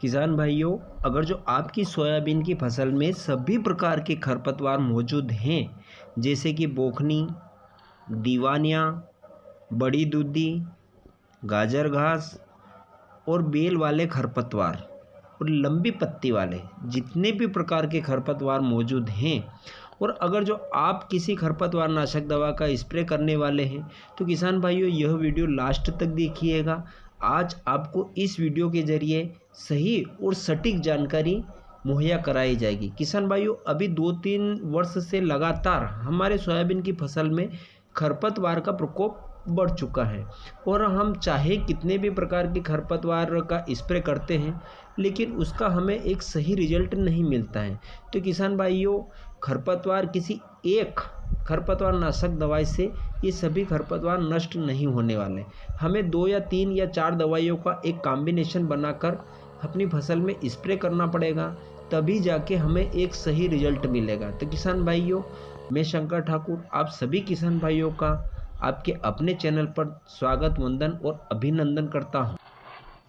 किसान भाइयों, अगर जो आपकी सोयाबीन की फसल में सभी प्रकार के खरपतवार मौजूद हैं, जैसे कि बोखनी, दीवानिया, बड़ी दूधी, गाजर घास और बेल वाले खरपतवार और लंबी पत्ती वाले जितने भी प्रकार के खरपतवार मौजूद हैं, और अगर जो आप किसी खरपतवार नाशक दवा का स्प्रे करने वाले हैं, तो किसान भाइयों यह वीडियो लास्ट तक देखिएगा। आज आपको इस वीडियो के ज़रिए सही और सटीक जानकारी मुहैया कराई जाएगी। किसान भाइयों, अभी 2-3 वर्ष से लगातार हमारे सोयाबीन की फसल में खरपतवार का प्रकोप बढ़ चुका है, और हम चाहे कितने भी प्रकार के खरपतवार का स्प्रे करते हैं, लेकिन उसका हमें एक सही रिजल्ट नहीं मिलता है। तो किसान भाइयों, खरपतवार किसी एक खरपतवार नाशक दवाई से ये सभी खरपतवार नष्ट नहीं होने वाले। हमें 2 या 3 या 4 दवाइयों का एक कॉम्बिनेशन बनाकर अपनी फसल में स्प्रे करना पड़ेगा, तभी जाके हमें एक सही रिजल्ट मिलेगा। तो किसान भाइयों, मैं शंकर ठाकुर आप सभी किसान भाइयों का आपके अपने चैनल पर स्वागत, वंदन और अभिनंदन करता हूं।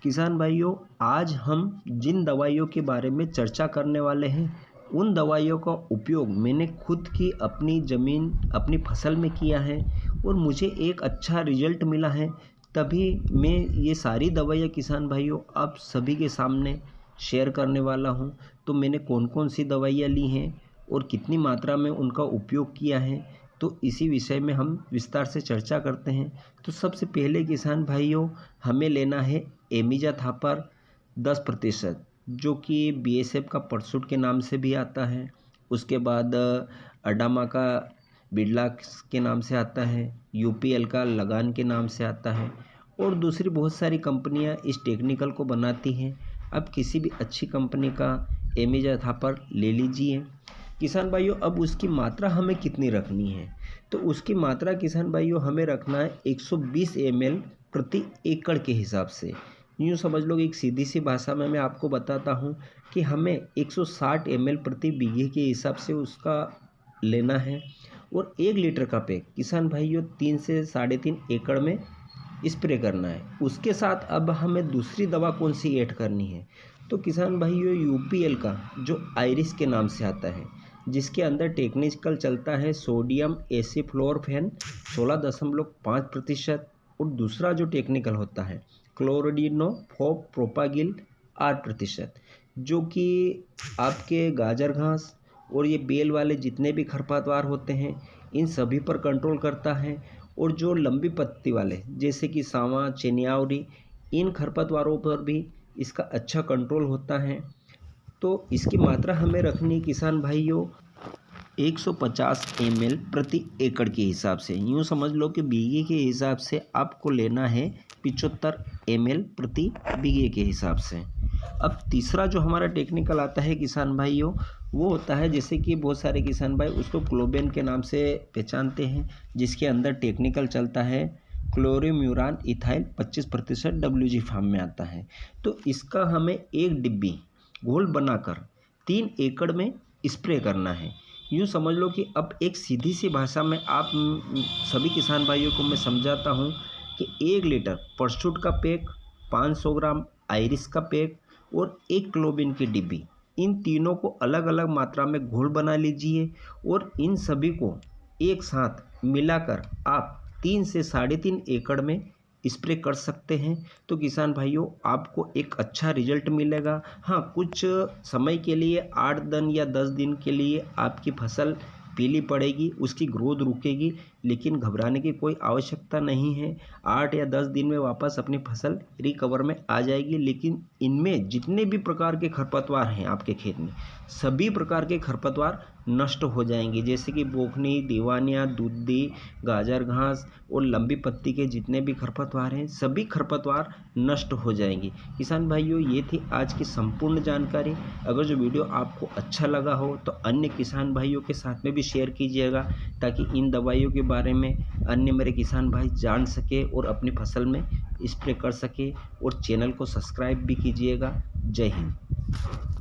किसान भाइयों, आज हम जिन दवाइयों के बारे में चर्चा करने वाले हैं, उन दवाइयों का उपयोग मैंने खुद की अपनी ज़मीन, अपनी फसल में किया है और मुझे एक अच्छा रिजल्ट मिला है। तभी मैं ये सारी दवाइयाँ किसान भाइयों आप सभी के सामने शेयर करने वाला हूँ। तो मैंने कौन कौन सी दवाइयाँ ली हैं और कितनी मात्रा में उनका उपयोग किया है, तो इसी विषय में हम विस्तार से चर्चा करते हैं। तो सबसे पहले किसान भाइयों, हमें लेना है एमिजा थापर 10%, जो कि BSF का परसूट के नाम से भी आता है। उसके बाद अडामा का बिड़ला के नाम से आता है, UPL का लगान के नाम से आता है, और दूसरी बहुत सारी कंपनियां इस टेक्निकल को बनाती हैं। अब किसी भी अच्छी कंपनी का एमिजा थापर ले लीजिए। किसान भाइयों, अब उसकी मात्रा हमें कितनी रखनी है, तो उसकी मात्रा किसान भाइयों हमें रखना है 120 ml प्रति एकड़ के हिसाब से। यूँ समझ लो, एक सीधी सी भाषा में मैं आपको बताता हूँ कि हमें 160 ml प्रति बीघे के हिसाब से उसका लेना है, और 1 लीटर का पैक किसान भाइयों 3 से 3.5 एकड़ में स्प्रे करना है। उसके साथ अब हमें दूसरी दवा कौन सी ऐड करनी है, तो किसान भाइयों UPL का जो आयरिस के नाम से आता है, जिसके अंदर टेक्निकल चलता है सोडियम एसिफ्लोरफेन 16.5%, और दूसरा जो टेक्निकल होता है क्लोरोडिनो प्रोपागिल 8%, जो कि आपके गाजर घास और ये बेल वाले जितने भी खरपतवार होते हैं, इन सभी पर कंट्रोल करता है। और जो लंबी पत्ती वाले जैसे कि सांवा, चेनियावरी, इन खरपतवारों पर भी इसका अच्छा कंट्रोल होता है। तो इसकी मात्रा हमें रखनी किसान भाइयों 150 ml प्रति एकड़ के हिसाब से। यूँ समझ लो कि बीघे के हिसाब से आपको लेना है 75 ml प्रति बीघे के हिसाब से। अब तीसरा जो हमारा टेक्निकल आता है किसान भाइयों, वो होता है, जैसे कि बहुत सारे किसान भाई उसको क्लोबेन के नाम से पहचानते हैं, जिसके अंदर टेक्निकल चलता है क्लोरीम्यूरान इथाइल 25% WG फार्म में आता है। तो इसका हमें 1 डिब्बी घोल बनाकर 3 एकड़ में स्प्रे करना है। यूँ समझ लो कि अब एक सीधी सी भाषा में आप सभी किसान भाइयों को मैं समझाता हूँ कि 1 लीटर परसूट का पैक, 500 ग्राम आयरिस का पैक और 1 क्लोबिन की डिब्बी, इन तीनों को अलग अलग मात्रा में घोल बना लीजिए, और इन सभी को एक साथ मिलाकर आप 3 से 3.5 एकड़ में स्प्रे कर सकते हैं। तो किसान भाइयों, आपको एक अच्छा रिजल्ट मिलेगा। हाँ, कुछ समय के लिए 8 दिन या 10 दिन के लिए आपकी फसल पीली पड़ेगी, उसकी ग्रोथ रुकेगी, लेकिन घबराने की कोई आवश्यकता नहीं है। 8 या 10 दिन में वापस अपनी फसल रिकवर में आ जाएगी। लेकिन इनमें जितने भी प्रकार के खरपतवार हैं आपके खेत में, सभी प्रकार के खरपतवार नष्ट हो जाएंगे, जैसे कि बोखनी, दीवानिया, दूधी, गाजर घास और लंबी पत्ती के जितने भी खरपतवार हैं, सभी खरपतवार नष्ट हो जाएंगे। किसान भाइयों, ये थी आज की संपूर्ण जानकारी। अगर जो वीडियो आपको अच्छा लगा हो तो अन्य किसान भाइयों के साथ में भी शेयर कीजिएगा, ताकि इन दवाइयों के बारे में अन्य मेरे किसान भाई जान सके और अपनी फसल में स्प्रे कर सके। और चैनल को सब्सक्राइब भी कीजिएगा। जय हिंद।